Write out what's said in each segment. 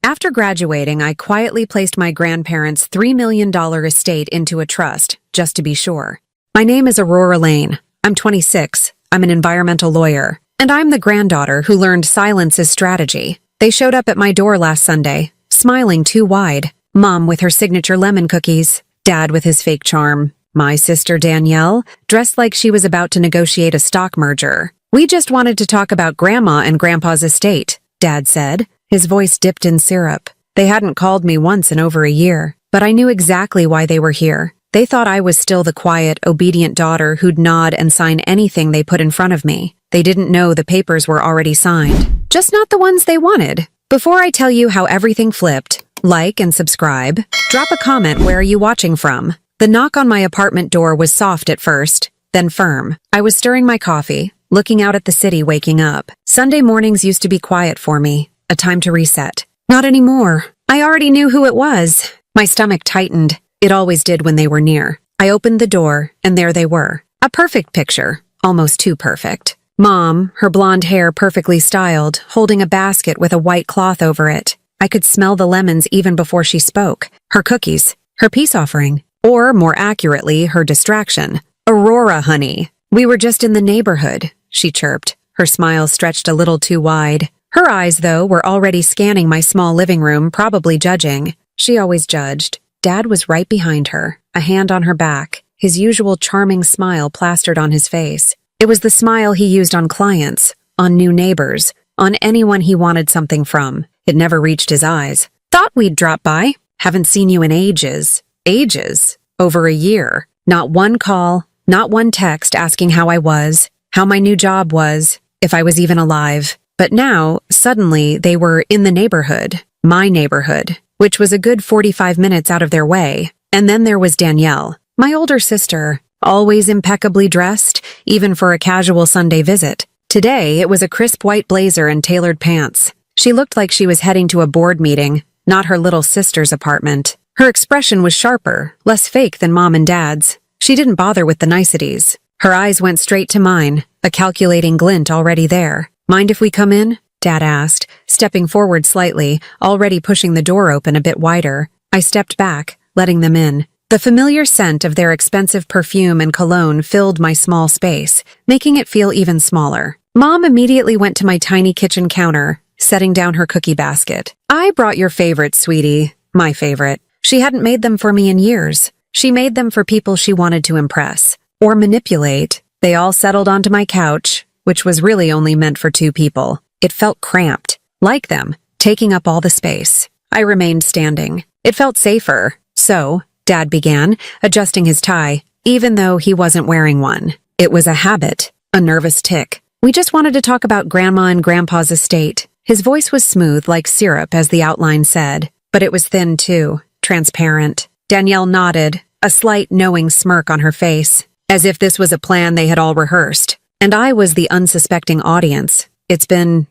After graduating, I quietly placed my grandparents' $3 million estate into a trust, just to be sure. My name is Aurora Lane. I'm 26. I'm an environmental lawyer. And I'm the granddaughter who learned silence is strategy. They showed up at my door last Sunday, smiling too wide. Mom with her signature lemon cookies, Dad with his fake charm, my sister Danielle, dressed like she was about to negotiate a stock merger. We just wanted to talk about Grandma and Grandpa's estate, Dad said. His voice dipped in syrup. They hadn't called me once in over a year, but I knew exactly why they were here. They thought I was still the quiet, obedient daughter who'd nod and sign anything they put in front of me. They didn't know the papers were already signed, just not the ones they wanted. Before I tell you how everything flipped, like and subscribe. Drop a comment, where are you watching from? The knock on my apartment door was soft at first, then firm. I was stirring my coffee, looking out at the city waking up. Sunday mornings used to be quiet for me, a time to reset. Not anymore. I already knew who it was. My stomach tightened. It always did when they were near. I opened the door, and there they were. A perfect picture, almost too perfect. Mom, her blonde hair perfectly styled, holding a basket with a white cloth over it. I could smell the lemons even before she spoke. Her cookies, her peace offering, or more accurately, her distraction. Aurora, honey. We were just in the neighborhood, she chirped. Her smile stretched a little too wide. Her eyes, though, were already scanning my small living room, probably judging. She always judged. Dad was right behind her, a hand on her back, his usual charming smile plastered on his face. It was the smile he used on clients, on new neighbors, on anyone he wanted something from. It never reached his eyes. Thought we'd drop by. Haven't seen you in ages. Ages. Over a year. Not one call, not one text asking how I was, how my new job was, if I was even alive. But now, suddenly, they were in the neighborhood. My neighborhood, which was a good 45 minutes out of their way. And then there was Danielle, my older sister, always impeccably dressed, even for a casual Sunday visit. Today, it was a crisp white blazer and tailored pants. She looked like she was heading to a board meeting, not her little sister's apartment. Her expression was sharper, less fake than Mom and Dad's. She didn't bother with the niceties. Her eyes went straight to mine, a calculating glint already there. Mind if we come in? Dad asked, stepping forward slightly, already pushing the door open a bit wider. I stepped back, letting them in. The familiar scent of their expensive perfume and cologne filled my small space, making it feel even smaller. Mom immediately went to my tiny kitchen counter, setting down her cookie basket. I brought your favorites, sweetie. My favorite. She hadn't made them for me in years. She made them for people she wanted to impress. Or manipulate. They all settled onto my couch, which was really only meant for 2 people. It felt cramped. Like them, taking up all the space. I remained standing. It felt safer. So, Dad began, adjusting his tie, even though he wasn't wearing one. It was a habit, a nervous tick. We just wanted to talk about Grandma and Grandpa's estate. His voice was smooth like syrup, as the outline said, but it was thin too, transparent. Danielle nodded, a slight knowing smirk on her face, as if this was a plan they had all rehearsed. And I was the unsuspecting audience. It's been,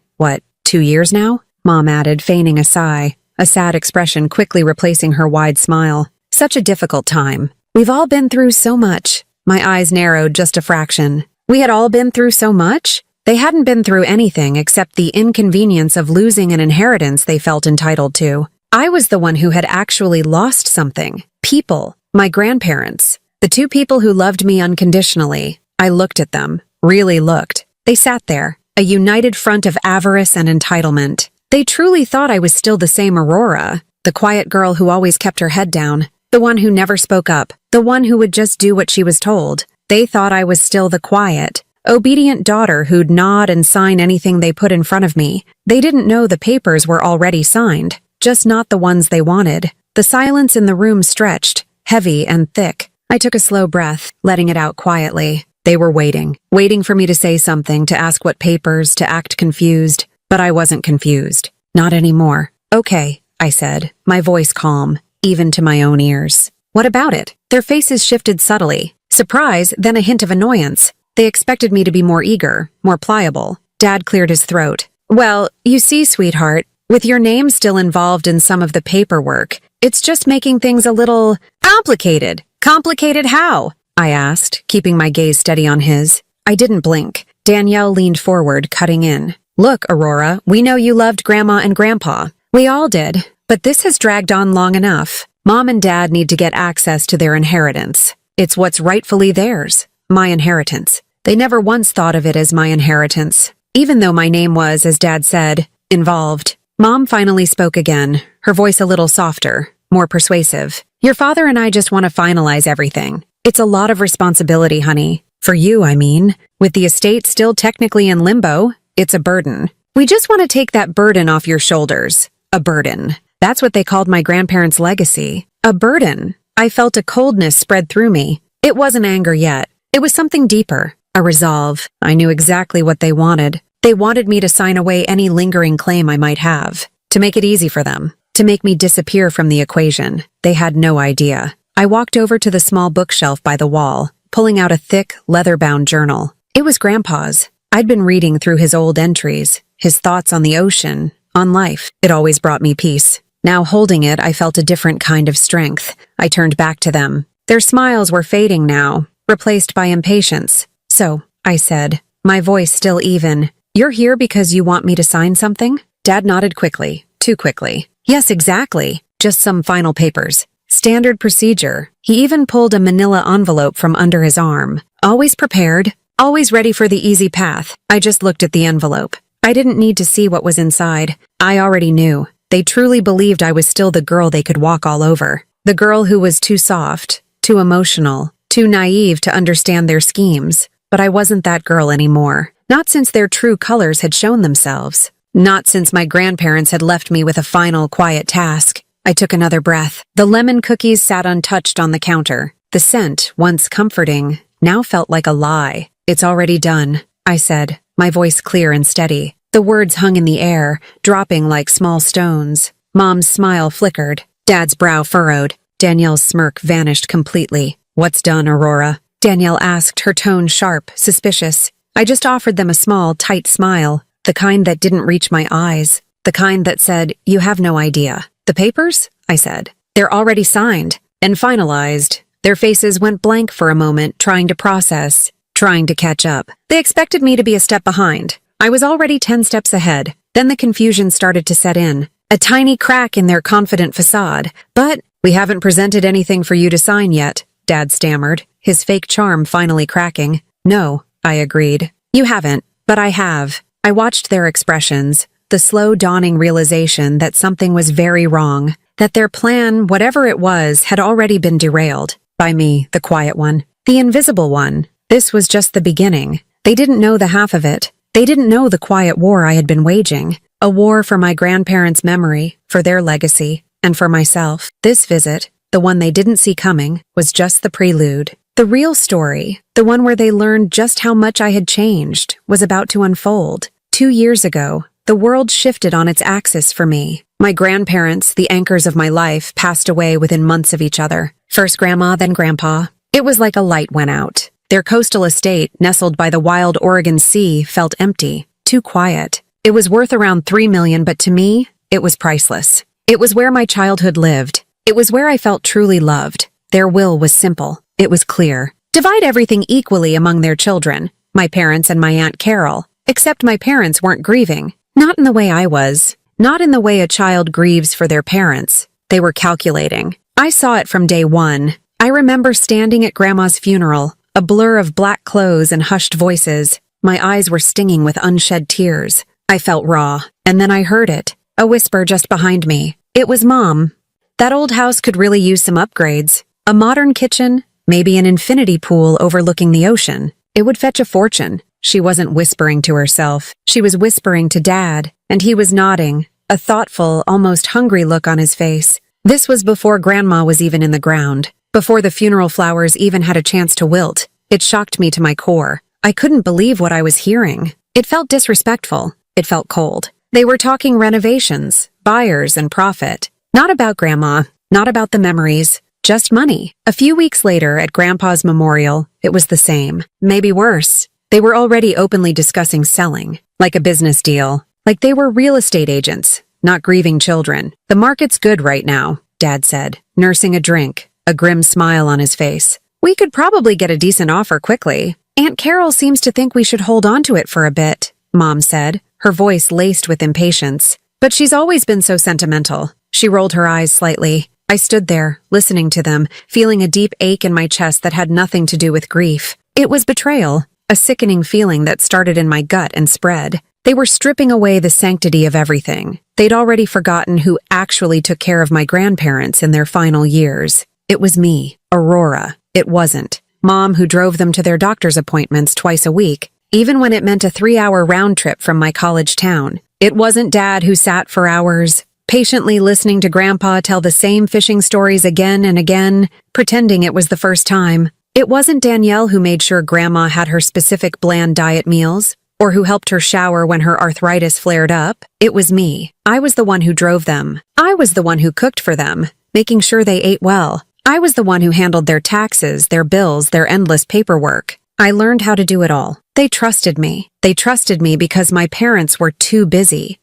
2 years now? Mom added, feigning a sigh, a sad expression quickly replacing her wide smile. Such a difficult time. We've all been through so much. My eyes narrowed just a fraction. We had all been through so much? They hadn't been through anything except the inconvenience of losing an inheritance they felt entitled to. I was the one who had actually lost something. People. My grandparents. The 2 people who loved me unconditionally. I looked at them. Really looked. They sat there, a united front of avarice and entitlement. They truly thought I was still the same Aurora, the quiet girl who always kept her head down, the one who never spoke up, the one who would just do what she was told. They thought I was still the quiet, obedient daughter who'd nod and sign anything they put in front of me. They didn't know the papers were already signed, just not the ones they wanted. The silence in the room stretched, heavy and thick. I took a slow breath, letting it out quietly. They were waiting for me to say something, to ask what papers, to act confused. But I wasn't confused. Not anymore. Okay, I said, my voice calm, even to my own ears. What about it? Their faces shifted subtly. Surprise, then a hint of annoyance. They expected me to be more eager, more pliable. Dad cleared his throat. Well, you see, sweetheart, with your name still involved in some of the paperwork, it's just making things a little complicated. Complicated how? I asked, keeping my gaze steady on his. I didn't blink. Danielle leaned forward, cutting in. Look, Aurora, we know you loved Grandma and Grandpa. We all did, but this has dragged on long enough. Mom and Dad need to get access to their inheritance. It's what's rightfully theirs, my inheritance. They never once thought of it as my inheritance, even though my name was, as Dad said, involved. Mom finally spoke again, her voice a little softer, more persuasive. Your father and I just want to finalize everything. It's a lot of responsibility, honey. For you, I mean. With the estate still technically in limbo, it's a burden. We just want to take that burden off your shoulders. A burden. That's what they called my grandparents' legacy. A burden. I felt a coldness spread through me. It wasn't anger yet. It was something deeper. A resolve. I knew exactly what they wanted. They wanted me to sign away any lingering claim I might have. To make it easy for them. To make me disappear from the equation. They had no idea. I walked over to the small bookshelf by the wall, pulling out a thick, leather-bound journal. It was Grandpa's. I'd been reading through his old entries, his thoughts on the ocean, on life. It always brought me peace. Now holding it, I felt a different kind of strength. I turned back to them. Their smiles were fading now, replaced by impatience. So, I said, my voice still even, "You're here because you want me to sign something?" Dad nodded quickly, too quickly. Yes, exactly. Just some final papers. Standard procedure. He even pulled a manila envelope from under his arm. Always prepared, always ready for the easy path. I just looked at the envelope. I didn't need to see what was inside. I already knew. They truly believed I was still the girl they could walk all over. The girl who was too soft, too emotional, too naive to understand their schemes. But I wasn't that girl anymore. Not since their true colors had shown themselves. Not since my grandparents had left me with a final, quiet task. I took another breath. The lemon cookies sat untouched on the counter. The scent, once comforting, now felt like a lie. It's already done, I said, my voice clear and steady. The words hung in the air, dropping like small stones. Mom's smile flickered. Dad's brow furrowed. Danielle's smirk vanished completely. What's done, Aurora? Danielle asked, her tone sharp, suspicious. I just offered them a small, tight smile, the kind that didn't reach my eyes, the kind that said, you have no idea. The papers? I said. They're already signed and finalized. Their faces went blank for a moment, trying to process, trying to catch up. They expected me to be a step behind. I was already 10 steps ahead. Then the confusion started to set in. A tiny crack in their confident facade. But we haven't presented anything for you to sign yet, Dad stammered, his fake charm finally cracking. No, I agreed. You haven't, but I have. I watched their expressions, the slow dawning realization that something was very wrong, that their plan, whatever it was, had already been derailed. By me, the quiet one, the invisible one. This was just the beginning. They didn't know the half of it. They didn't know the quiet war I had been waging. A war for my grandparents' memory, for their legacy, and for myself. This visit, the one they didn't see coming, was just the prelude. The real story, the one where they learned just how much I had changed, was about to unfold. 2 years ago, the world shifted on its axis for me. My grandparents, the anchors of my life, passed away within months of each other. First Grandma, then Grandpa. It was like a light went out. Their coastal estate, nestled by the wild Oregon Sea, felt empty, too quiet. It was worth around $3 million, but to me, it was priceless. It was where my childhood lived. It was where I felt truly loved. Their will was simple. It was clear. Divide everything equally among their children, my parents and my Aunt Carol. Except my parents weren't grieving. Not in the way I was. Not in the way a child grieves for their parents. They were calculating. I saw it from day one. I remember standing at Grandma's funeral, a blur of black clothes and hushed voices. My eyes were stinging with unshed tears. I felt raw. And then I heard it. A whisper just behind me. It was Mom. That old house could really use some upgrades. A modern kitchen, maybe an infinity pool overlooking the ocean. It would fetch a fortune. She wasn't whispering to herself. She was whispering to Dad, and he was nodding, a thoughtful, almost hungry look on his face. This was before Grandma was even in the ground, before the funeral flowers even had a chance to wilt. It shocked me to my core. I couldn't believe what I was hearing. It felt disrespectful. It felt cold. They were talking renovations, buyers, and profit. Not about Grandma, not about the memories, just money. A few weeks later, at Grandpa's memorial, it was the same, maybe worse. They were already openly discussing selling, like a business deal, like they were real estate agents, not grieving children. The market's good right now, Dad said, nursing a drink, a grim smile on his face. We could probably get a decent offer quickly. Aunt Carol seems to think we should hold on to it for a bit, Mom said, her voice laced with impatience. But she's always been so sentimental. She rolled her eyes slightly. I stood there, listening to them, feeling a deep ache in my chest that had nothing to do with grief. It was betrayal, a sickening feeling that started in my gut and spread. They were stripping away the sanctity of everything. They'd already forgotten who actually took care of my grandparents in their final years. It was me, Aurora. It wasn't Mom, who drove them to their doctor's appointments twice a week, even when it meant a 3-hour round trip from my college town. It wasn't Dad, who sat for hours, patiently listening to Grandpa tell the same fishing stories again and again, pretending it was the first time. It wasn't Danielle, who made sure Grandma had her specific bland diet meals, or who helped her shower when her arthritis flared up. It was me. I was the one who drove them. I was the one who cooked for them, making sure they ate well. I was the one who handled their taxes, their bills, their endless paperwork. I learned how to do it all. They trusted me. They trusted me because my parents were too busy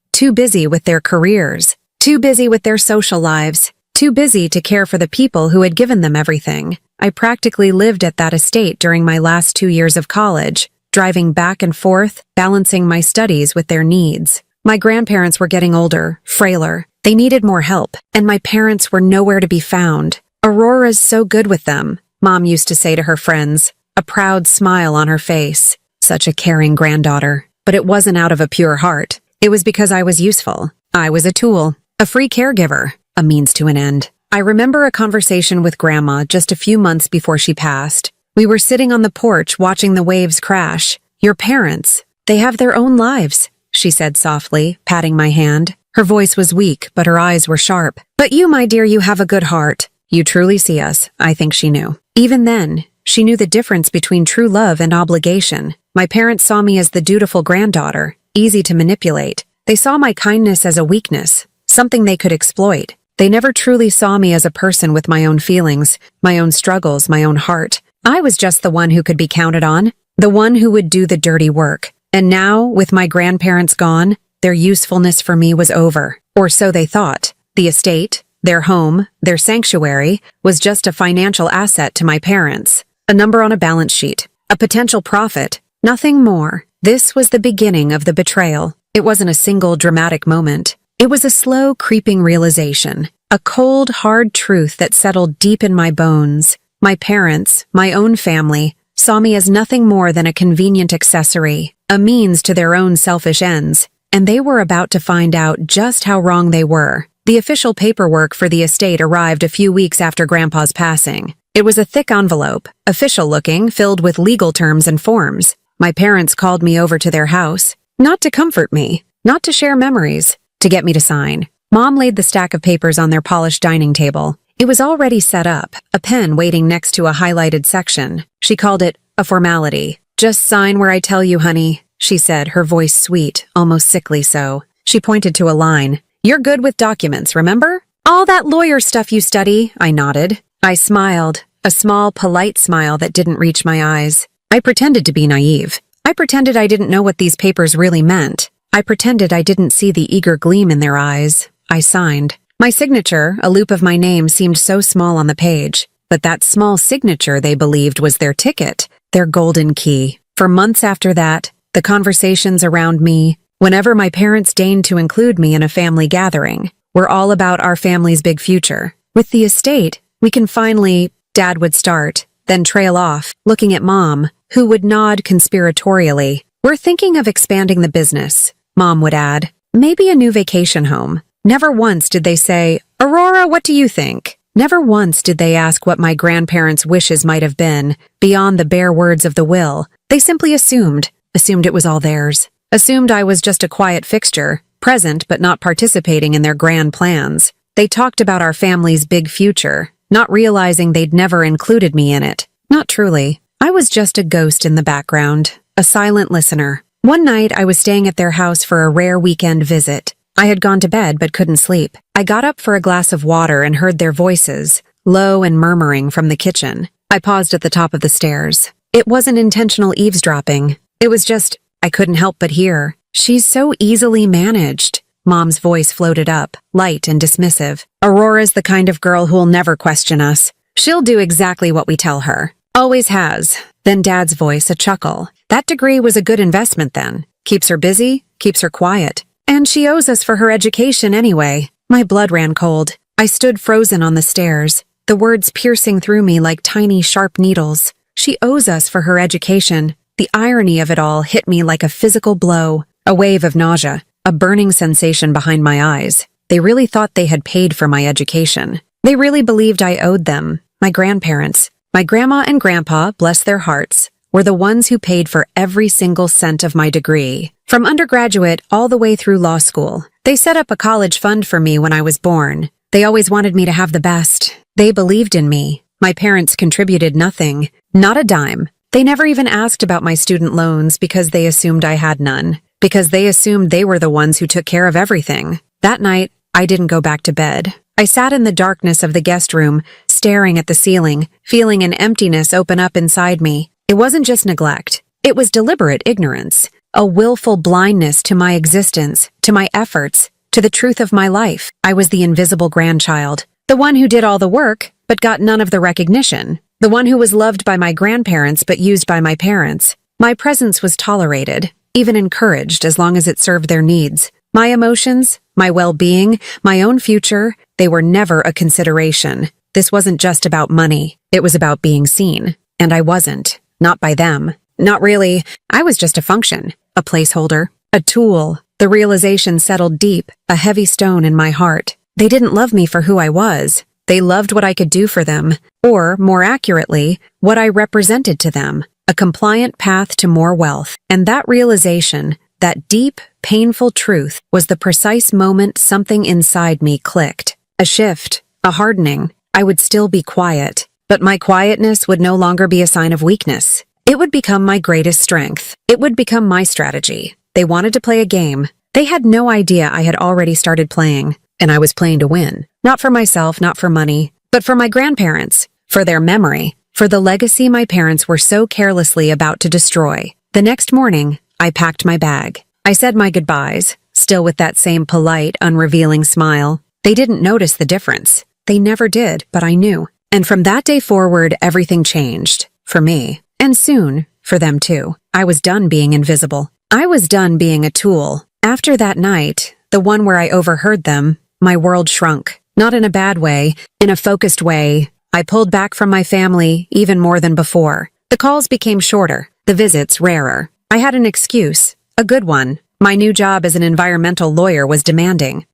with their careers, too busy with their social lives, too busy to care for the people who had given them everything. I practically lived at that estate during my last 2 years of college, driving back and forth, balancing my studies with their needs. My grandparents were getting older, frailer. They needed more help, and my parents were nowhere to be found. Aurora's so good with them, Mom used to say to her friends, a proud smile on her face. Such a caring granddaughter. But it wasn't out of a pure heart. It was because I was useful. I was a tool, a free caregiver, a means to an end. I remember a conversation with Grandma just a few months before she passed. We were sitting on the porch watching the waves crash. Your parents, they have their own lives, she said softly, patting my hand. Her voice was weak, but her eyes were sharp. But you, my dear, you have a good heart. You truly see us, I think she knew. Even then, she knew the difference between true love and obligation. My parents saw me as the dutiful granddaughter, easy to manipulate. They saw my kindness as a weakness, something they could exploit. They never truly saw me as a person with my own feelings, my own struggles, my own heart. I was just the one who could be counted on, the one who would do the dirty work. And now, with my grandparents gone, their usefulness for me was over. Or so they thought. The estate, their home, their sanctuary, was just a financial asset to my parents. A number on a balance sheet. A potential profit. Nothing more. This was the beginning of the betrayal. It wasn't a single dramatic moment. It was a slow, creeping realization. A cold, hard truth that settled deep in my bones. My parents, my own family, saw me as nothing more than a convenient accessory, a means to their own selfish ends. And they were about to find out just how wrong they were. The official paperwork for the estate arrived a few weeks after Grandpa's passing. It was a thick envelope, official-looking, filled with legal terms and forms. My parents called me over to their house, not to comfort me, not to share memories, to get me to sign. Mom laid the stack of papers on their polished dining table. It was already set up, a pen waiting next to a highlighted section. She called it a formality. Just sign where I tell you, honey, she said, her voice sweet, almost sickly so. She pointed to a line. You're good with documents, remember? All that lawyer stuff you study, I nodded. I smiled, a small, polite smile that didn't reach my eyes. I pretended to be naive. I pretended I didn't know what these papers really meant. I pretended I didn't see the eager gleam in their eyes. I signed. My signature, a loop of my name, seemed so small on the page, but that small signature they believed was their ticket, their golden key. For months after that, the conversations around me, whenever my parents deigned to include me in a family gathering, were all about our family's big future. With the estate, we can finally, Dad would start, then trail off, looking at Mom, who would nod conspiratorially. We're thinking of expanding the business, Mom would add. Maybe a new vacation home. Never once did they say, Aurora, what do you think? Never once did they ask what my grandparents' wishes might have been, beyond the bare words of the will. They simply assumed it was all theirs. Assumed I was just a quiet fixture, present but not participating in their grand plans. They talked about our family's big future, not realizing they'd never included me in it. Not truly. I was just a ghost in the background, a silent listener. One night I was staying at their house for a rare weekend visit. I had gone to bed but couldn't sleep. I got up for a glass of water and heard their voices, low and murmuring from the kitchen. I paused at the top of the stairs. It wasn't intentional eavesdropping. It was just, I couldn't help but hear. She's so easily managed. Mom's voice floated up, light and dismissive. Aurora's the kind of girl who'll never question us. She'll do exactly what we tell her. Always has. Then Dad's voice, a chuckle. That degree was a good investment then. Keeps her busy, keeps her quiet. And she owes us for her education anyway. My blood ran cold. I stood frozen on the stairs, the words piercing through me like tiny, sharp needles. She owes us for her education. The irony of it all hit me like a physical blow, a wave of nausea, a burning sensation behind my eyes. They really thought they had paid for my education. They really believed I owed them. My grandparents, my grandma and grandpa, bless their hearts, were the ones who paid for every single cent of my degree. From undergraduate all the way through law school. They set up a college fund for me when I was born. They always wanted me to have the best. They believed in me. My parents contributed nothing, not a dime. They never even asked about my student loans because they assumed I had none. Because they assumed they were the ones who took care of everything. That night, I didn't go back to bed. I sat in the darkness of the guest room, staring at the ceiling, feeling an emptiness open up inside me. It wasn't just neglect. It was deliberate ignorance. A willful blindness to my existence, to my efforts, to the truth of my life. I was the invisible grandchild. The one who did all the work, but got none of the recognition. The one who was loved by my grandparents but used by my parents. My presence was tolerated, even encouraged as long as it served their needs. My emotions, my well-being, my own future, they were never a consideration. This wasn't just about money. It was about being seen. And I wasn't. Not by them. Not really. I was just a function, a placeholder, a tool. The realization settled deep, a heavy stone in my heart. They didn't love me for who I was. They loved what I could do for them, or, more accurately, what I represented to them, a compliant path to more wealth. And that realization, that deep, painful truth, was the precise moment something inside me clicked. A shift, a hardening. I would still be quiet, but my quietness would no longer be a sign of weakness. It would become my greatest strength. It would become my strategy. They wanted to play a game. They had no idea I had already started playing, and I was playing to win. Not for myself, not for money, but for my grandparents, for their memory, for the legacy my parents were so carelessly about to destroy. The next morning, I packed my bag. I said my goodbyes, still with that same polite, unrevealing smile. They didn't notice the difference. They never did, but I knew. And from that day forward, everything changed. For me. And soon, for them too. I was done being invisible. I was done being a tool. After that night, the one where I overheard them, my world shrunk. Not in a bad way, in a focused way. I pulled back from my family even more than before. The calls became shorter, the visits rarer. I had an excuse, a good one. My new job as an environmental lawyer was demanding.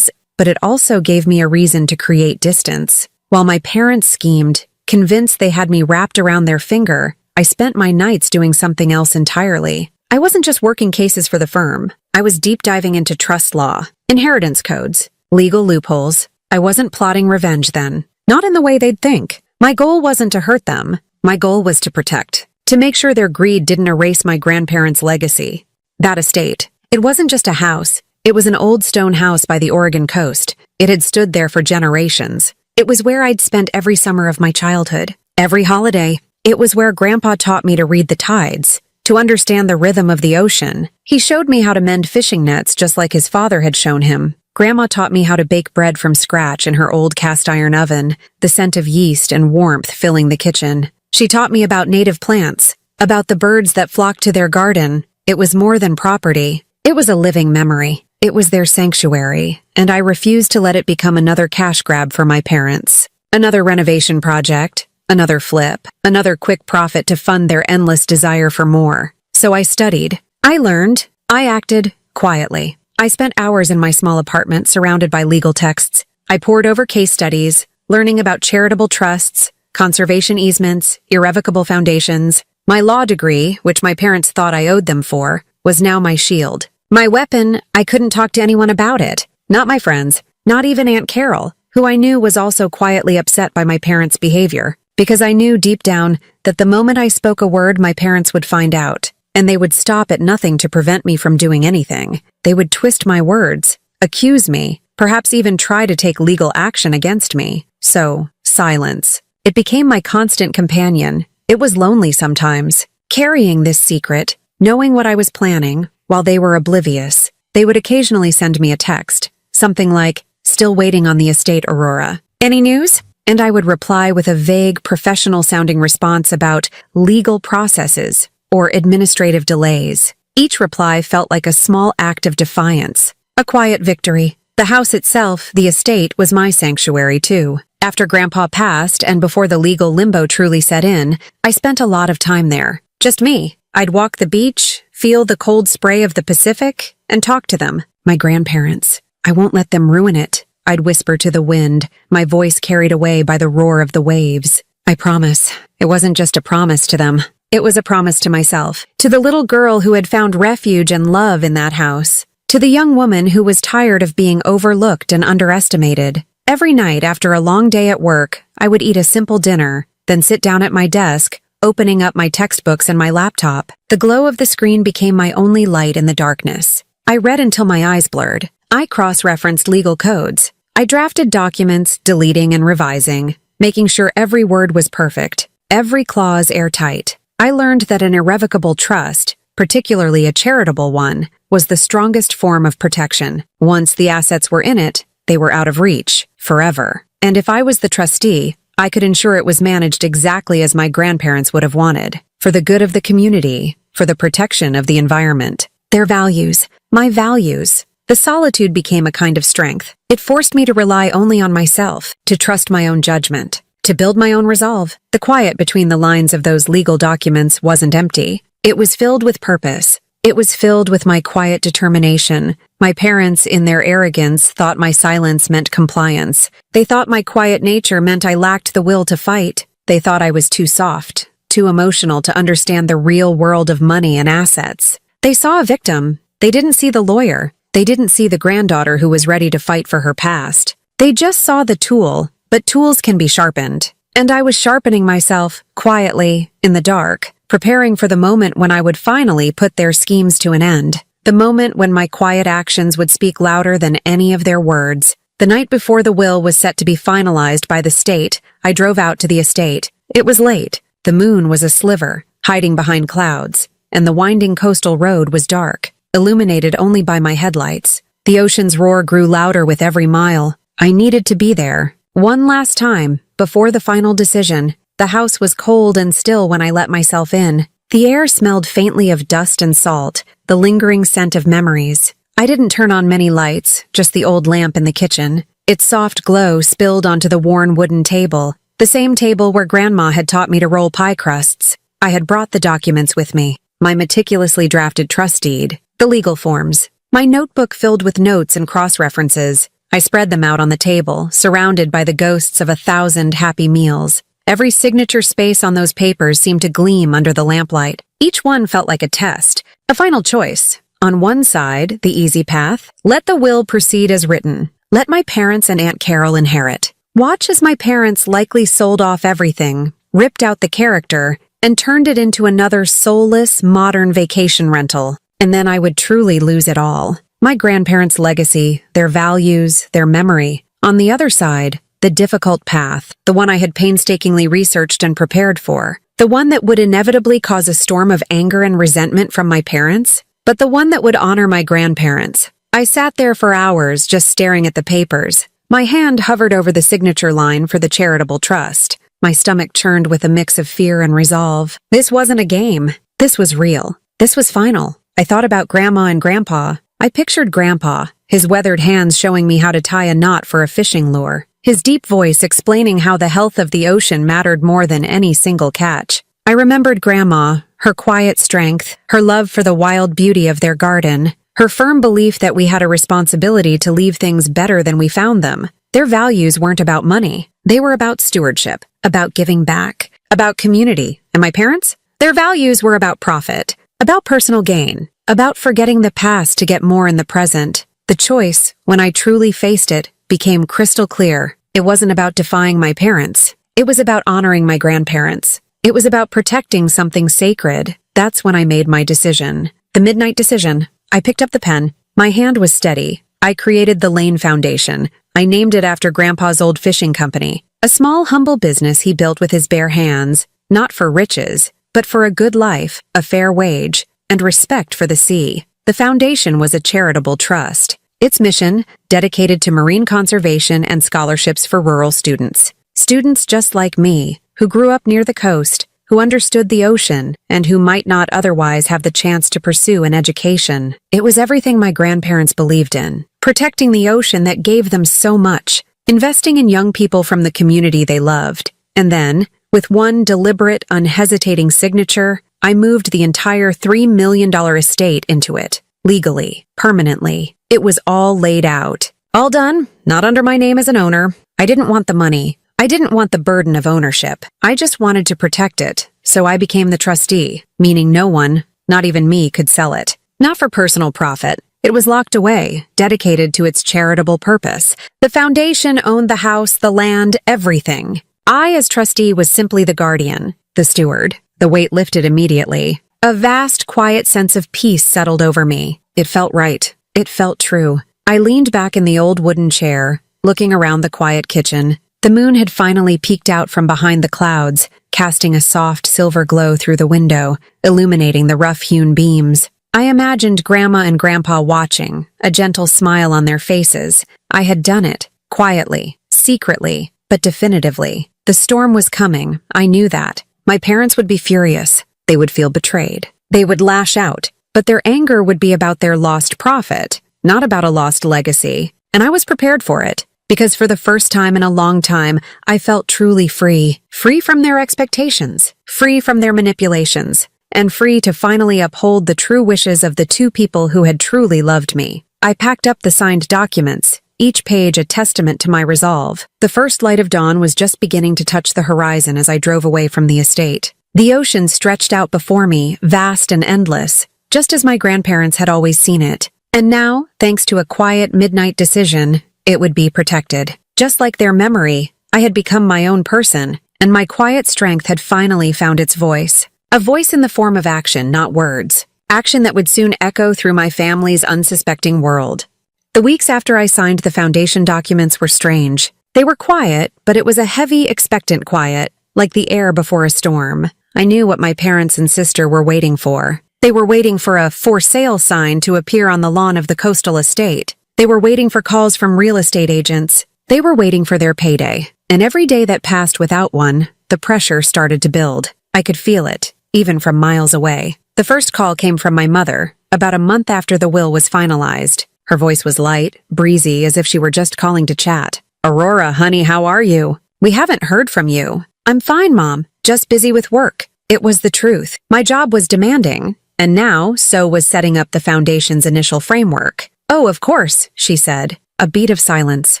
But it also gave me a reason to create distance. While my parents schemed, convinced they had me wrapped around their finger, I spent my nights doing something else entirely. I wasn't just working cases for the firm. I was deep diving into trust law, inheritance codes, legal loopholes. I wasn't plotting revenge then. Not in the way they'd think. My goal wasn't to hurt them. My goal was to protect. To make sure their greed didn't erase my grandparents' legacy. That estate. It wasn't just a house. It was an old stone house by the Oregon coast. It had stood there for generations. It was where I'd spent every summer of my childhood. Every holiday. It was where Grandpa taught me to read the tides, to understand the rhythm of the ocean. He showed me how to mend fishing nets just like his father had shown him. Grandma taught me how to bake bread from scratch in her old cast-iron oven, the scent of yeast and warmth filling the kitchen. She taught me about native plants, about the birds that flocked to their garden. It was more than property. It was a living memory. It was their sanctuary, and I refused to let it become another cash grab for my parents. Another renovation project, another flip, another quick profit to fund their endless desire for more. So I studied. I learned. I acted quietly. I spent hours in my small apartment surrounded by legal texts. I pored over case studies, learning about charitable trusts, conservation easements, irrevocable foundations. My law degree, which my parents thought I owed them for, was now my shield. My weapon, I couldn't talk to anyone about it. Not my friends, not even Aunt Carol, who I knew was also quietly upset by my parents' behavior, because I knew deep down that the moment I spoke a word, my parents would find out, and they would stop at nothing to prevent me from doing anything. They would twist my words, accuse me, perhaps even try to take legal action against me. So, silence. It became my constant companion. It was lonely sometimes, carrying this secret, knowing what I was planning, while they were oblivious. They would occasionally send me a text, something like, "Still waiting on the estate, Aurora. Any news?" And I would reply with a vague, professional-sounding response about legal processes or administrative delays. Each reply felt like a small act of defiance, a quiet victory. The house itself, the estate, was my sanctuary too. After Grandpa passed and before the legal limbo truly set in, I spent a lot of time there. Just me. I'd walk the beach, feel the cold spray of the Pacific, and talk to them. My grandparents. I won't let them ruin it, I'd whisper to the wind, my voice carried away by the roar of the waves. I promise. It wasn't just a promise to them. It was a promise to myself, to the little girl who had found refuge and love in that house, to the young woman who was tired of being overlooked and underestimated. Every night after a long day at work, I would eat a simple dinner, then sit down at my desk, opening up my textbooks and my laptop. The glow of the screen became my only light in the darkness. I read until my eyes blurred. I cross-referenced legal codes. I drafted documents, deleting and revising, making sure every word was perfect, every clause airtight. I learned that an irrevocable trust, particularly a charitable one, was the strongest form of protection. Once the assets were in it, they were out of reach, forever. And if I was the trustee, I could ensure it was managed exactly as my grandparents would have wanted, for the good of the community, for the protection of the environment. Their values, my values. The solitude became a kind of strength. It forced me to rely only on myself, to trust my own judgment, to build my own resolve. The quiet between the lines of those legal documents wasn't empty. It was filled with purpose. It was filled with my quiet determination. My parents, in their arrogance, thought my silence meant compliance. They thought my quiet nature meant I lacked the will to fight. They thought I was too soft, too emotional to understand the real world of money and assets. They saw a victim. They didn't see the lawyer. They didn't see the granddaughter who was ready to fight for her past. They just saw the tool, but tools can be sharpened. And I was sharpening myself, quietly, in the dark, preparing for the moment when I would finally put their schemes to an end. The moment when my quiet actions would speak louder than any of their words. The night before the will was set to be finalized by the state, I drove out to the estate. It was late. The moon was a sliver, hiding behind clouds, and the winding coastal road was dark, illuminated only by my headlights. The ocean's roar grew louder with every mile. I needed to be there. One last time, before the final decision. The house was cold and still when I let myself in. The air smelled faintly of dust and salt, the lingering scent of memories. I didn't turn on many lights, just the old lamp in the kitchen. Its soft glow spilled onto the worn wooden table, the same table where Grandma had taught me to roll pie crusts. I had brought the documents with me, my meticulously drafted trust deed, the legal forms, my notebook filled with notes and cross-references. I spread them out on the table, surrounded by the ghosts of 1,000 happy meals. Every signature space on those papers seemed to gleam under the lamplight. Each one felt like a test, a final choice. On one side, the easy path, let the will proceed as written. Let my parents and Aunt Carol inherit. Watch as my parents likely sold off everything, ripped out the character, and turned it into another soulless, modern vacation rental. And then I would truly lose it all. My grandparents' legacy, their values, their memory. On the other side, the difficult path, the one I had painstakingly researched and prepared for, the one that would inevitably cause a storm of anger and resentment from my parents, but the one that would honor my grandparents. I sat there for hours just staring at the papers. My hand hovered over the signature line for the charitable trust. My stomach churned with a mix of fear and resolve. This wasn't a game. This was real. This was final. I thought about Grandma and Grandpa. I pictured Grandpa, his weathered hands showing me how to tie a knot for a fishing lure. His deep voice explaining how the health of the ocean mattered more than any single catch. I remembered Grandma, her quiet strength, her love for the wild beauty of their garden, her firm belief that we had a responsibility to leave things better than we found them. Their values weren't about money. They were about stewardship, about giving back, about community. And my parents? Their values were about profit, about personal gain, about forgetting the past to get more in the present. The choice, when I truly faced it, became crystal clear. It wasn't about defying my parents. It was about honoring my grandparents. It was about protecting something sacred. That's when I made my decision. The midnight decision. I picked up the pen. My hand was steady. I created the Lane Foundation. I named it after Grandpa's old fishing company. A small, humble business he built with his bare hands, not for riches, but for a good life, a fair wage, and respect for the sea. The foundation was a charitable trust. Its mission, dedicated to marine conservation and scholarships for rural students. Students just like me, who grew up near the coast, who understood the ocean, and who might not otherwise have the chance to pursue an education. It was everything my grandparents believed in. Protecting the ocean that gave them so much, investing in young people from the community they loved. And then, with one deliberate, unhesitating signature, I moved the entire $3 million estate into it. Legally, permanently. It was all laid out. All done, not under my name as an owner. I didn't want the money. I didn't want the burden of ownership. I just wanted to protect it, so I became the trustee, meaning no one, not even me, could sell it. Not for personal profit. It was locked away, dedicated to its charitable purpose. The foundation owned the house, the land, everything. I, as trustee, was simply the guardian, the steward. The weight lifted immediately. A vast, quiet sense of peace settled over me. It felt right. It felt true. I leaned back in the old wooden chair, looking around the quiet kitchen. The moon had finally peeked out from behind the clouds, casting a soft silver glow through the window, illuminating the rough-hewn beams. I imagined Grandma and Grandpa watching, a gentle smile on their faces. I had done it, quietly, secretly, but definitively. The storm was coming, I knew that. My parents would be furious. They would feel betrayed. They would lash out, but their anger would be about their lost profit, not about a lost legacy. And I was prepared for it, because for the first time in a long time, I felt truly free. Free from their expectations, free from their manipulations, and free to finally uphold the true wishes of the two people who had truly loved me. I packed up the signed documents, each page a testament to my resolve. The first light of dawn was just beginning to touch the horizon as I drove away from the estate. The ocean stretched out before me, vast and endless, just as my grandparents had always seen it. And now, thanks to a quiet midnight decision, it would be protected. Just like their memory, I had become my own person, and my quiet strength had finally found its voice. A voice in the form of action, not words. Action that would soon echo through my family's unsuspecting world. The weeks after I signed the foundation documents were strange. They were quiet, but it was a heavy, expectant quiet, like the air before a storm. I knew what my parents and sister were waiting for. They were waiting for a for sale sign to appear on the lawn of the coastal estate. They were waiting for calls from real estate agents. They were waiting for their payday. And every day that passed without one, the pressure started to build. I could feel it, even from miles away. The first call came from my mother, about a month after the will was finalized. Her voice was light, breezy, as if she were just calling to chat. "Aurora, honey, how are you? We haven't heard from you." "I'm fine, Mom. Just busy with work." It was the truth. My job was demanding, and now so was setting up the foundation's initial framework. "Oh, of course," she said. A beat of silence.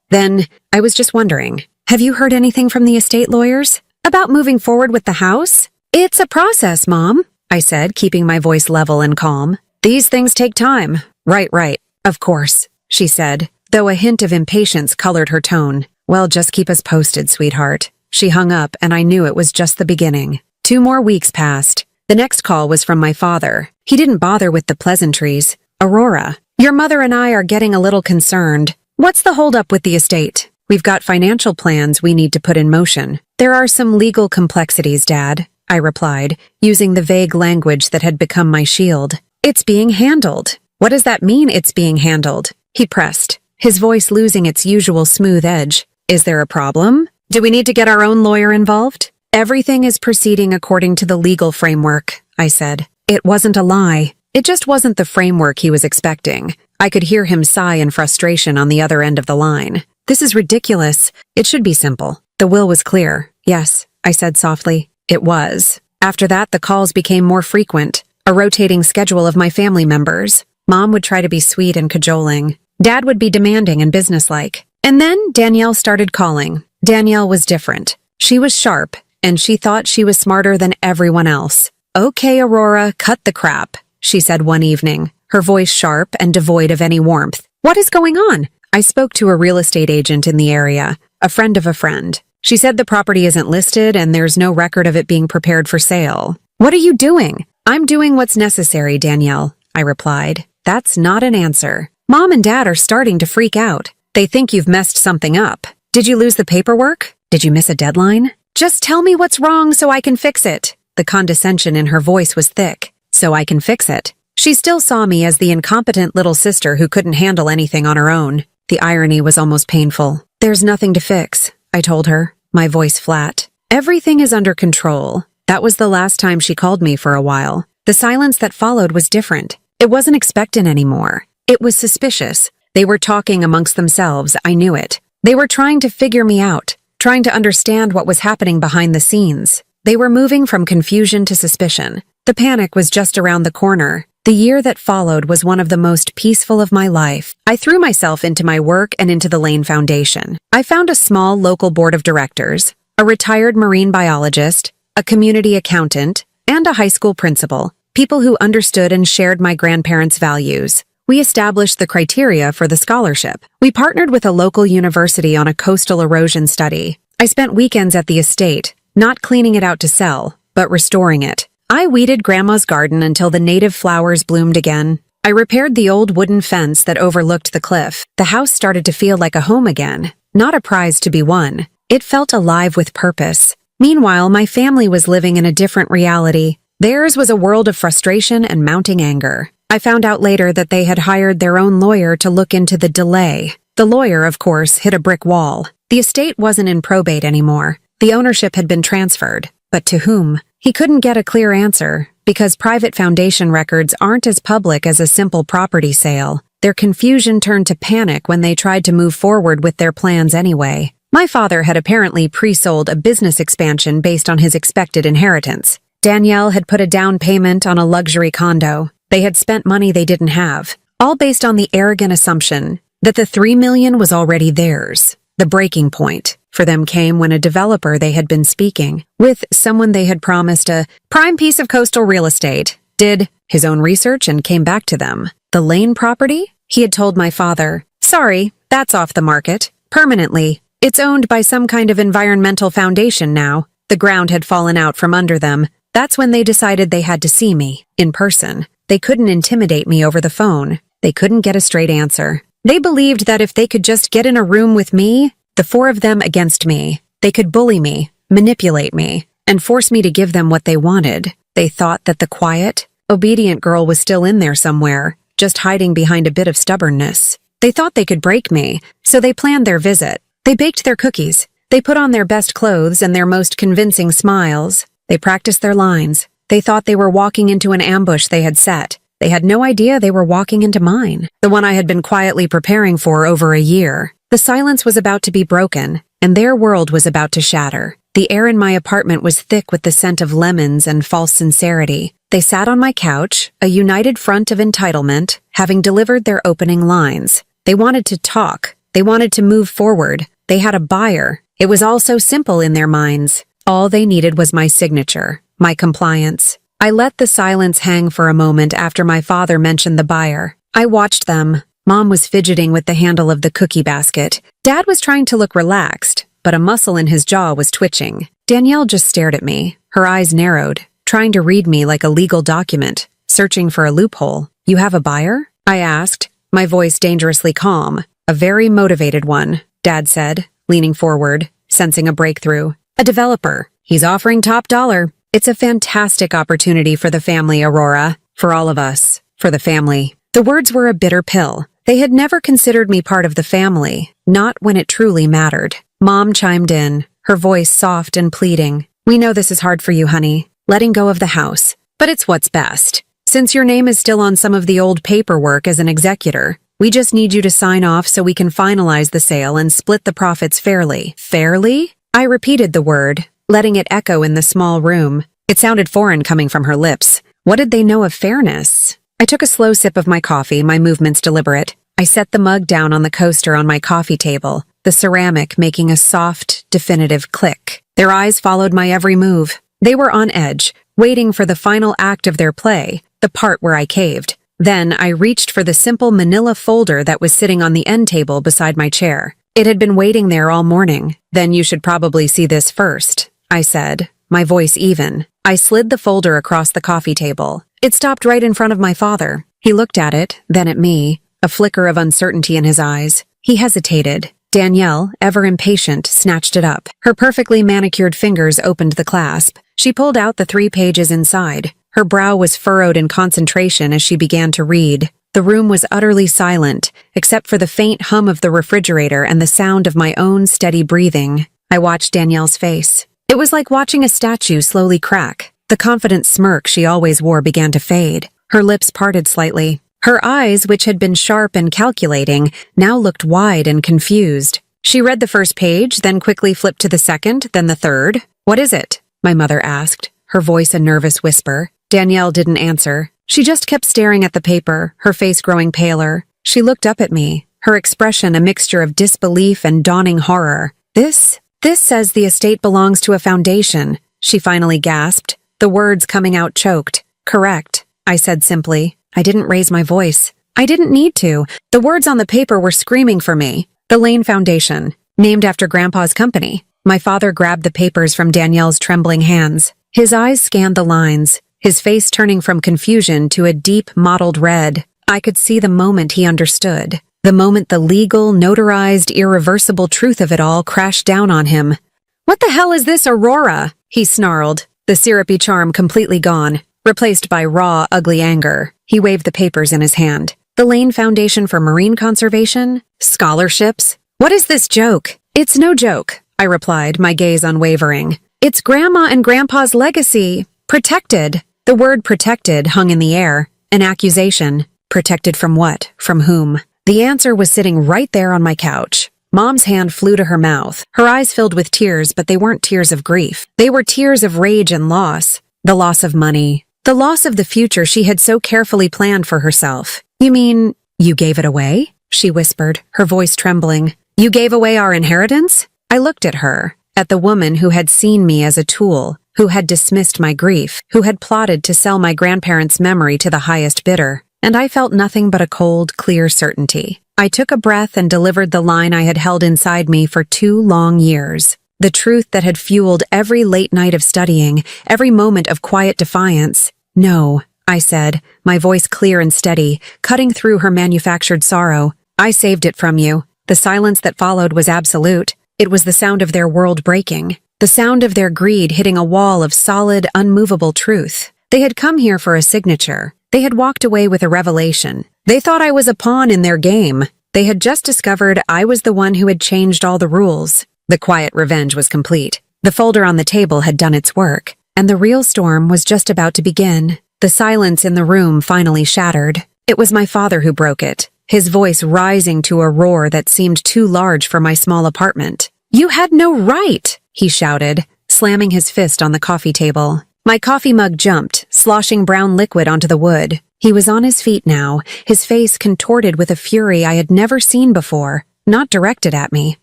Then, "I was just wondering, have you heard anything from the estate lawyers? About moving forward with the house?" "It's a process, Mom," I said, keeping my voice level and calm. "These things take time." Right. "Of course," she said, though a hint of impatience colored her tone. "Well, just keep us posted, sweetheart." She hung up, and I knew it was just the beginning. 2 more weeks passed. The next call was from my father. He didn't bother with the pleasantries. "Aurora, your mother and I are getting a little concerned. What's the holdup with the estate? We've got financial plans we need to put in motion." "There are some legal complexities, Dad," I replied, using the vague language that had become my shield. "It's being handled." "What does that mean, it's being handled?" He pressed, his voice losing its usual smooth edge. "Is there a problem? Do we need to get our own lawyer involved?" "Everything is proceeding according to the legal framework," I said. It wasn't a lie. It just wasn't the framework he was expecting. I could hear him sigh in frustration on the other end of the line. "This is ridiculous. It should be simple." The will was clear. "Yes," I said softly. It was. After that, the calls became more frequent, a rotating schedule of my family members. Mom would try to be sweet and cajoling. Dad would be demanding and businesslike. And then Danielle started calling. Danielle was different. She was sharp, and she thought she was smarter than everyone else. "Okay, Aurora, cut the crap," she said one evening, her voice sharp and devoid of any warmth. "What is going on?" I spoke to a real estate agent in the area, a friend of a friend. She said the property isn't listed and there's no record of it being prepared for sale. "What are you doing?" "I'm doing what's necessary, Danielle," I replied. "That's not an answer." "Mom and Dad are starting to freak out. They think you've messed something up. Did you lose the paperwork? Did you miss a deadline?" "Just tell me what's wrong so I can fix it." The condescension in her voice was thick. "So I can fix it." She still saw me as the incompetent little sister who couldn't handle anything on her own. The irony was almost painful. "There's nothing to fix," I told her, my voice flat. "Everything is under control. That was the last time she called me for a while. The silence that followed was different. It wasn't expectant anymore. It was suspicious. They were talking amongst themselves, I knew it. They were trying to figure me out, trying to understand what was happening behind the scenes. They were moving from confusion to suspicion. The panic was just around the corner. The year that followed was one of the most peaceful of my life. I threw myself into my work and into the Lane Foundation. I found a small local board of directors, a retired marine biologist, a community accountant, and a high school principal, people who understood and shared my grandparents' values. We established the criteria for the scholarship. We partnered with a local university on a coastal erosion study. I spent weekends at the estate, not cleaning it out to sell, but restoring it. I weeded Grandma's garden until the native flowers bloomed again. I repaired the old wooden fence that overlooked the cliff. The house started to feel like a home again, not a prize to be won. It felt alive with purpose. Meanwhile, my family was living in a different reality. Theirs was a world of frustration and mounting anger. I found out later that they had hired their own lawyer to look into the delay. The lawyer, of course, hit a brick wall. The estate wasn't in probate anymore. The ownership had been transferred. But to whom? He couldn't get a clear answer, because private foundation records aren't as public as a simple property sale. Their confusion turned to panic when they tried to move forward with their plans anyway. My father had apparently pre-sold a business expansion based on his expected inheritance. Danielle had put a down payment on a luxury condo. They had spent money they didn't have, all based on the arrogant assumption that the $3 million was already theirs. The breaking point for them came when a developer they had been speaking with, someone they had promised a prime piece of coastal real estate, did his own research and came back to them. The Lane property? He had told my father, "Sorry, that's off the market. Permanently. It's owned by some kind of environmental foundation now." The ground had fallen out from under them. That's when they decided they had to see me, in person. They couldn't intimidate me over the phone. They couldn't get a straight answer. They believed that if they could just get in a room with me, the four of them against me, they could bully me, manipulate me, and force me to give them what they wanted. They thought that the quiet, obedient girl was still in there somewhere, just hiding behind a bit of stubbornness. They thought they could break me, so they planned their visit. They baked their cookies. They put on their best clothes and their most convincing smiles. They practiced their lines. They thought they were walking into an ambush they had set. They had no idea they were walking into mine, the one I had been quietly preparing for over a year. The silence was about to be broken, and their world was about to shatter. The air in my apartment was thick with the scent of lemons and false sincerity. They sat on my couch, a united front of entitlement, having delivered their opening lines. They wanted to talk. They wanted to move forward. They had a buyer. It was all so simple in their minds. All they needed was my signature, my compliance. I let the silence hang for a moment after my father mentioned the buyer. I watched them. Mom was fidgeting with the handle of the cookie basket. Dad was trying to look relaxed, but a muscle in his jaw was twitching. Danielle just stared at me, her eyes narrowed, trying to read me like a legal document, searching for a loophole. "You have a buyer?" I asked, my voice dangerously calm. "A very motivated one," Dad said, leaning forward, sensing a breakthrough. "A developer. He's offering top dollar. It's a fantastic opportunity for the family, Aurora. For all of us. For the family." The words were a bitter pill. They had never considered me part of the family, not when it truly mattered. Mom chimed in, her voice soft and pleading. "We know this is hard for you, honey, letting go of the house, but it's what's best. Since your name is still on some of the old paperwork as an executor, we just need you to sign off so we can finalize the sale and split the profits fairly." Fairly? I repeated the word, letting it echo in the small room. It sounded foreign coming from her lips. What did they know of fairness? I took a slow sip of my coffee, my movements deliberate. I set the mug down on the coaster on my coffee table, the ceramic making a soft, definitive click. Their eyes followed my every move. They were on edge, waiting for the final act of their play, the part where I caved. Then I reached for the simple manila folder that was sitting on the end table beside my chair. It had been waiting there all morning. "Then you should probably see this first," I said, my voice even. I slid the folder across the coffee table. It stopped right in front of my father. He looked at it, then at me, a flicker of uncertainty in his eyes. He hesitated. Danielle, ever impatient, snatched it up. Her perfectly manicured fingers opened the clasp. She pulled out the 3 pages inside. Her brow was furrowed in concentration as she began to read. The room was utterly silent, except for the faint hum of the refrigerator and the sound of my own steady breathing. I watched Danielle's face. It was like watching a statue slowly crack. The confident smirk she always wore began to fade. Her lips parted slightly. Her eyes, which had been sharp and calculating, now looked wide and confused. She read the first page, then quickly flipped to the second, then the third. "What is it?" my mother asked, her voice a nervous whisper. Danielle didn't answer. She just kept staring at the paper, her face growing paler. She looked up at me, her expression a mixture of disbelief and dawning horror. This says the estate belongs to a foundation," she finally gasped, the words coming out choked. "Correct," I said simply. I didn't raise my voice. I didn't need to. The words on the paper were screaming for me. The Lane Foundation, named after Grandpa's company. My father grabbed the papers from Danielle's trembling hands. His eyes scanned the lines, his face turning from confusion to a deep, mottled red. I could see the moment he understood. The moment the legal, notarized, irreversible truth of it all crashed down on him. "What the hell is this, Aurora?" he snarled, the syrupy charm completely gone, replaced by raw, ugly anger. He waved the papers in his hand. "The Lane Foundation for Marine Conservation? Scholarships? What is this joke?" "It's no joke," I replied, my gaze unwavering. "It's Grandma and Grandpa's legacy. Protected." The word protected hung in the air, an accusation. Protected from what? From whom? The answer was sitting right there on my couch. Mom's hand flew to her mouth. Her eyes filled with tears, but they weren't tears of grief. They were tears of rage and loss. The loss of money. The loss of the future she had so carefully planned for herself. "You mean, you gave it away?" she whispered, her voice trembling. "You gave away our inheritance?" I looked at her, at the woman who had seen me as a tool, who had dismissed my grief, who had plotted to sell my grandparents' memory to the highest bidder. And I felt nothing but a cold, clear certainty. I took a breath and delivered the line I had held inside me for 2 long years. The truth that had fueled every late night of studying, every moment of quiet defiance. "No," I said, my voice clear and steady, cutting through her manufactured sorrow. "I saved it from you." The silence that followed was absolute. It was the sound of their world breaking, the sound of their greed hitting a wall of solid, unmovable truth. They had come here for a signature. They had walked away with a revelation. They thought I was a pawn in their game. They had just discovered I was the one who had changed all the rules. The quiet revenge was complete. The folder on the table had done its work, and the real storm was just about to begin. The silence in the room finally shattered. It was my father who broke it, his voice rising to a roar that seemed too large for my small apartment. "You had no right!" he shouted, slamming his fist on the coffee table. My coffee mug jumped, sloshing brown liquid onto the wood. He was on his feet now, his face contorted with a fury I had never seen before, not directed at me.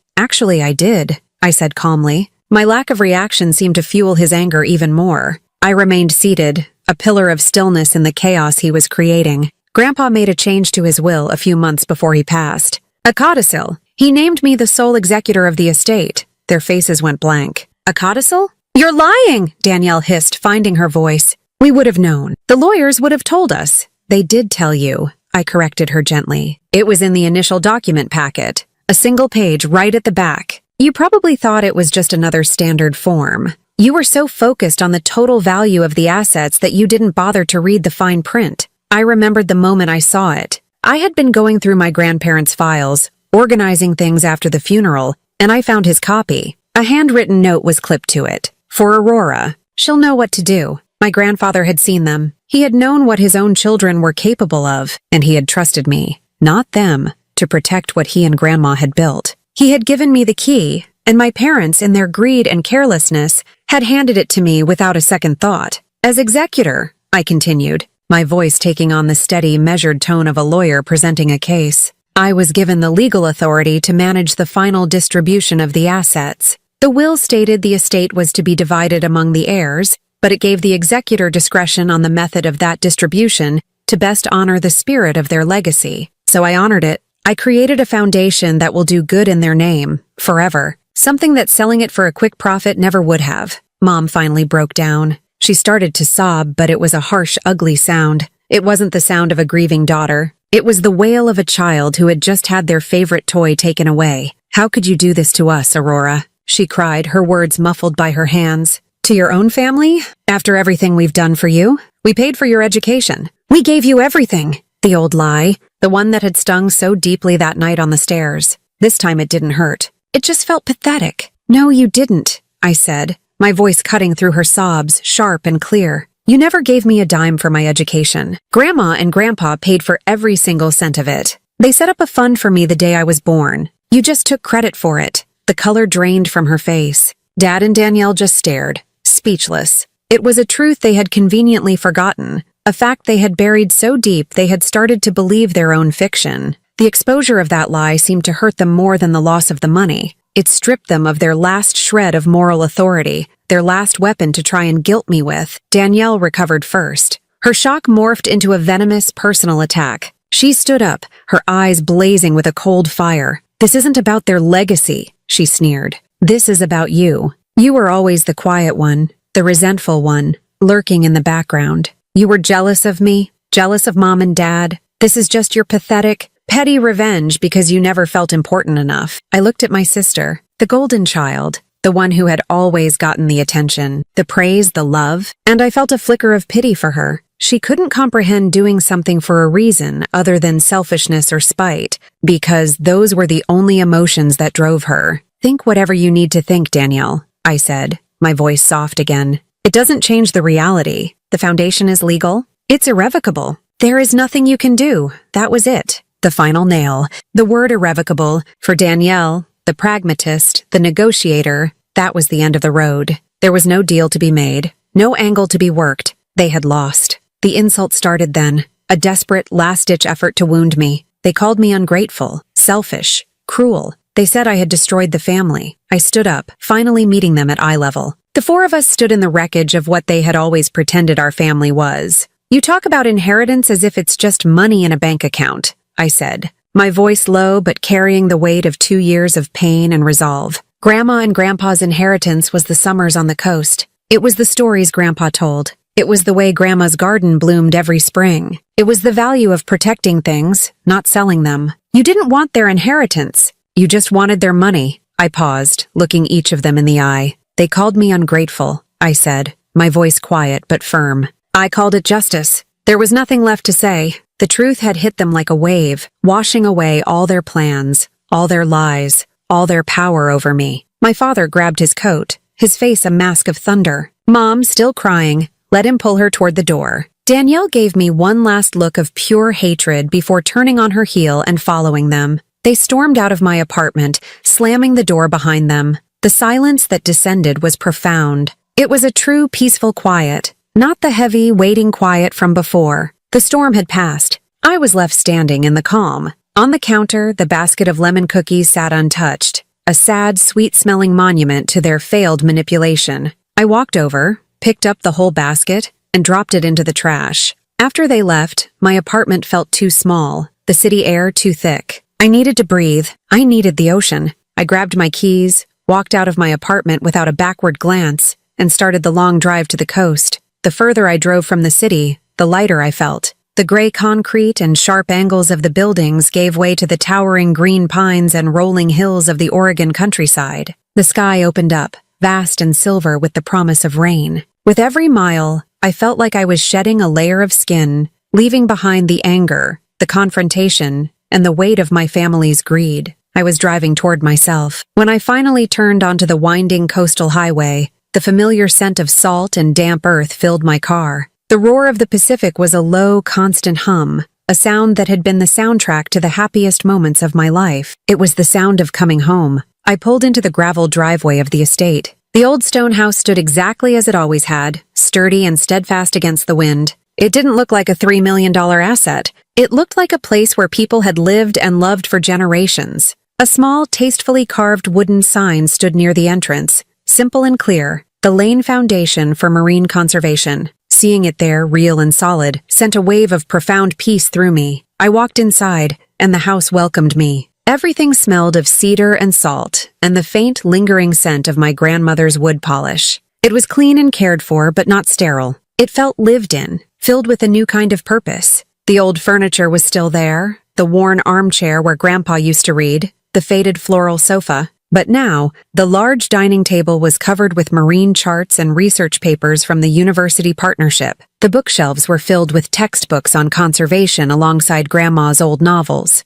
"Actually, I did," I said calmly. My lack of reaction seemed to fuel his anger even more. I remained seated, a pillar of stillness in the chaos he was creating. Grandpa made a change to his will a few months before he passed. A codicil. He named me the sole executor of the estate. Their faces went blank. "A codicil? You're lying!" Danielle hissed, finding her voice. "We would have known. The lawyers would have told us." "They did tell you," I corrected her gently. "It was in the initial document packet. A single page right at the back. You probably thought it was just another standard form. You were so focused on the total value of the assets that you didn't bother to read the fine print." I remembered the moment I saw it. I had been going through my grandparents' files, organizing things after the funeral, and I found his copy. A handwritten note was clipped to it. "For Aurora. She'll know what to do." My grandfather had seen them. He had known what his own children were capable of, and he had trusted me, not them, to protect what he and Grandma had built. He had given me the key, and my parents, in their greed and carelessness, had handed it to me without a second thought. "As executor," I continued, my voice taking on the steady, measured tone of a lawyer presenting a case, "I was given the legal authority to manage the final distribution of the assets. The will stated the estate was to be divided among the heirs, but it gave the executor discretion on the method of that distribution to best honor the spirit of their legacy. So I honored it. I created a foundation that will do good in their name, forever. Something that selling it for a quick profit never would have." Mom finally broke down. She started to sob, but it was a harsh, ugly sound. It wasn't the sound of a grieving daughter. It was the wail of a child who had just had their favorite toy taken away. "How could you do this to us, Aurora?" she cried, her words muffled by her hands. "To your own family? After everything we've done for you? We paid for your education. We gave you everything." The old lie, the one that had stung so deeply that night on the stairs. This time it didn't hurt. It just felt pathetic. "No, you didn't," I said, my voice cutting through her sobs, sharp and clear. You never gave me a dime for my education. Grandma and Grandpa paid for every single cent of it. They set up a fund for me the day I was born. You just took credit for it. The color drained from her face. Dad and Danielle just stared, speechless. It was a truth they had conveniently forgotten, a fact they had buried so deep they had started to believe their own fiction. The exposure of that lie seemed to hurt them more than the loss of the money. It stripped them of their last shred of moral authority, their last weapon to try and guilt me with. Danielle recovered first. Her shock morphed into a venomous personal attack. She stood up, her eyes blazing with a cold fire. This isn't about their legacy, she sneered. This is about you. You were always the quiet one, the resentful one, lurking in the background. You were jealous of me, jealous of Mom and Dad. This is just your pathetic, petty revenge because you never felt important enough. I looked at my sister, the golden child, the one who had always gotten the attention, the praise, the love, and I felt a flicker of pity for her. She couldn't comprehend doing something for a reason other than selfishness or spite, because those were the only emotions that drove her. Think whatever you need to think, Danielle, I said, my voice soft again. It doesn't change the reality. The foundation is legal. It's irrevocable. There is nothing you can do. That was it. The final nail. The word irrevocable. For Danielle, the pragmatist, the negotiator, that was the end of the road. There was no deal to be made. No angle to be worked. They had lost. The insult started then. A desperate, last-ditch effort to wound me. They called me ungrateful, selfish, cruel. They said I had destroyed the family. I stood up, finally meeting them at eye level. The four of us stood in the wreckage of what they had always pretended our family was. You talk about inheritance as if it's just money in a bank account, I said, my voice low but carrying the weight of 2 years of pain and resolve. Grandma and Grandpa's inheritance was the summers on the coast. It was the stories Grandpa told. It was the way Grandma's garden bloomed every spring. It was the value of protecting things, not selling them. You didn't want their inheritance. You just wanted their money. I paused, looking each of them in the eye. They called me ungrateful, I said, my voice quiet but firm. I called it justice. There was nothing left to say. The truth had hit them like a wave, washing away all their plans, all their lies, all their power over me. My father grabbed his coat, his face a mask of thunder. Mom, still crying, let him pull her toward the door. Danielle gave me one last look of pure hatred before turning on her heel and following them. They stormed out of my apartment, slamming the door behind them. The silence that descended was profound. It was a true peaceful quiet, not the heavy, waiting quiet from before. The storm had passed. I was left standing in the calm. On the counter, the basket of lemon cookies sat untouched, a sad, sweet-smelling monument to their failed manipulation. I walked over, picked up the whole basket, and dropped it into the trash. After they left, my apartment felt too small, the city air too thick. I needed to breathe. I needed the ocean. I grabbed my keys, walked out of my apartment without a backward glance, and started the long drive to the coast. The further I drove from the city, the lighter I felt. The gray concrete and sharp angles of the buildings gave way to the towering green pines and rolling hills of the Oregon countryside. The sky opened up, vast and silver with the promise of rain. With every mile, I felt like I was shedding a layer of skin, leaving behind the anger, the confrontation, and the weight of my family's greed. I was driving toward myself. When I finally turned onto the winding coastal highway, the familiar scent of salt and damp earth filled my car. The roar of the Pacific was a low, constant hum, a sound that had been the soundtrack to the happiest moments of my life. It was the sound of coming home. I pulled into the gravel driveway of the estate. The old stone house stood exactly as it always had, sturdy and steadfast against the wind. It didn't look like a $3 million asset. It looked like a place where people had lived and loved for generations. A small, tastefully carved wooden sign stood near the entrance, simple and clear, the Lane Foundation for Marine Conservation. Seeing it there, real and solid, sent a wave of profound peace through me. I walked inside, and the house welcomed me. Everything smelled of cedar and salt, and the faint, lingering scent of my grandmother's wood polish. It was clean and cared for, but not sterile. It felt lived in, filled with a new kind of purpose. The old furniture was still there, the worn armchair where Grandpa used to read, the faded floral sofa. But now, the large dining table was covered with marine charts and research papers from the university partnership. The bookshelves were filled with textbooks on conservation alongside Grandma's old novels.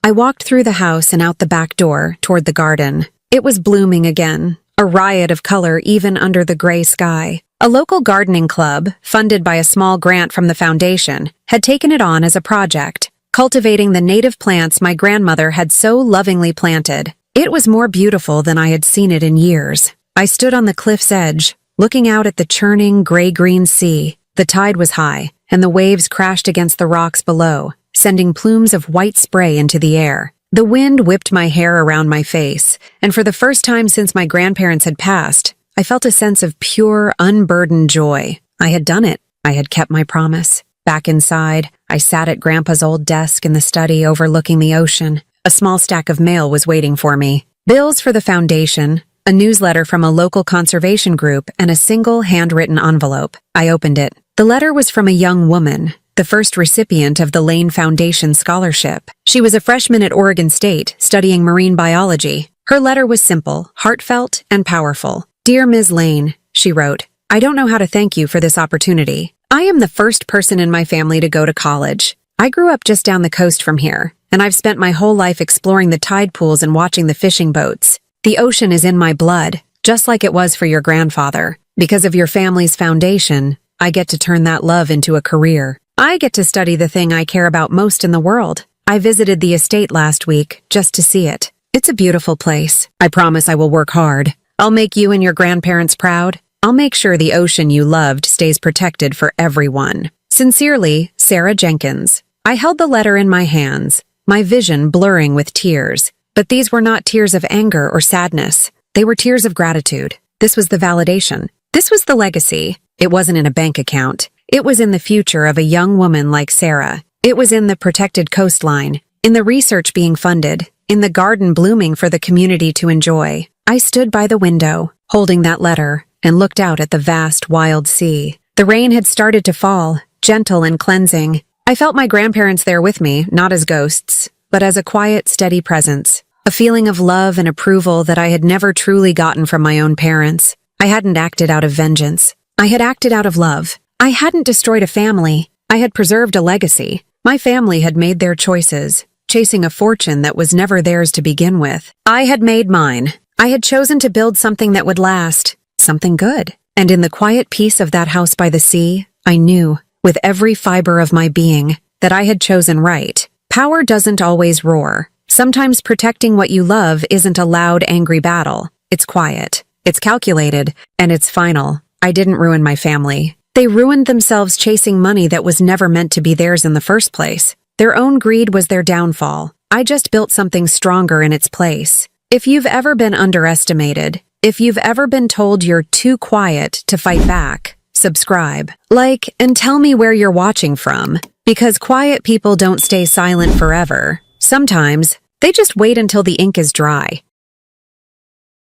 I walked through the house and out the back door, toward the garden. It was blooming again, a riot of color even under the gray sky. A local gardening club, funded by a small grant from the foundation, had taken it on as a project, cultivating the native plants my grandmother had so lovingly planted. It was more beautiful than I had seen it in years. I stood on the cliff's edge, looking out at the churning gray-green sea. The tide was high, and the waves crashed against the rocks below, sending plumes of white spray into the air. The wind whipped my hair around my face, and for the first time since my grandparents had passed, I felt a sense of pure, unburdened joy. I had done it. I had kept my promise. Back inside, I sat at Grandpa's old desk in the study overlooking the ocean. A small stack of mail was waiting for me. Bills for the foundation, a newsletter from a local conservation group, and a single handwritten envelope. I opened it. The letter was from a young woman, the first recipient of the Lane Foundation scholarship. She was a freshman at Oregon State, studying marine biology. Her letter was simple, heartfelt, and powerful. "Dear Ms. Lane," she wrote, "I don't know how to thank you for this opportunity. I am the first person in my family to go to college. I grew up just down the coast from here, and I've spent my whole life exploring the tide pools and watching the fishing boats. The ocean is in my blood, just like it was for your grandfather. Because of your family's foundation, I get to turn that love into a career. I get to study the thing I care about most in the world. I visited the estate last week just to see it. It's a beautiful place. I promise I will work hard. I'll make you and your grandparents proud. I'll make sure the ocean you loved stays protected for everyone. Sincerely, Sarah Jenkins." I held the letter in my hands, my vision blurring with tears. But these were not tears of anger or sadness. They were tears of gratitude. This was the validation. This was the legacy. It wasn't in a bank account. It was in the future of a young woman like Sarah. It was in the protected coastline, in the research being funded, in the garden blooming for the community to enjoy. I stood by the window, holding that letter, and looked out at the vast, wild sea. The rain had started to fall, gentle and cleansing. I felt my grandparents there with me, not as ghosts, but as a quiet, steady presence. A feeling of love and approval that I had never truly gotten from my own parents. I hadn't acted out of vengeance. I had acted out of love. I hadn't destroyed a family. I had preserved a legacy. My family had made their choices, chasing a fortune that was never theirs to begin with. I had made mine. I had chosen to build something that would last, something good. And in the quiet peace of that house by the sea, I knew, with every fiber of my being, that I had chosen right. Power doesn't always roar. Sometimes protecting what you love isn't a loud, angry battle. It's quiet. It's calculated, and it's final. I didn't ruin my family. They ruined themselves chasing money that was never meant to be theirs in the first place. Their own greed was their downfall. I just built something stronger in its place. If you've ever been underestimated, if you've ever been told you're too quiet to fight back, subscribe, like, and tell me where you're watching from. Because quiet people don't stay silent forever. Sometimes, they just wait until the ink is dry.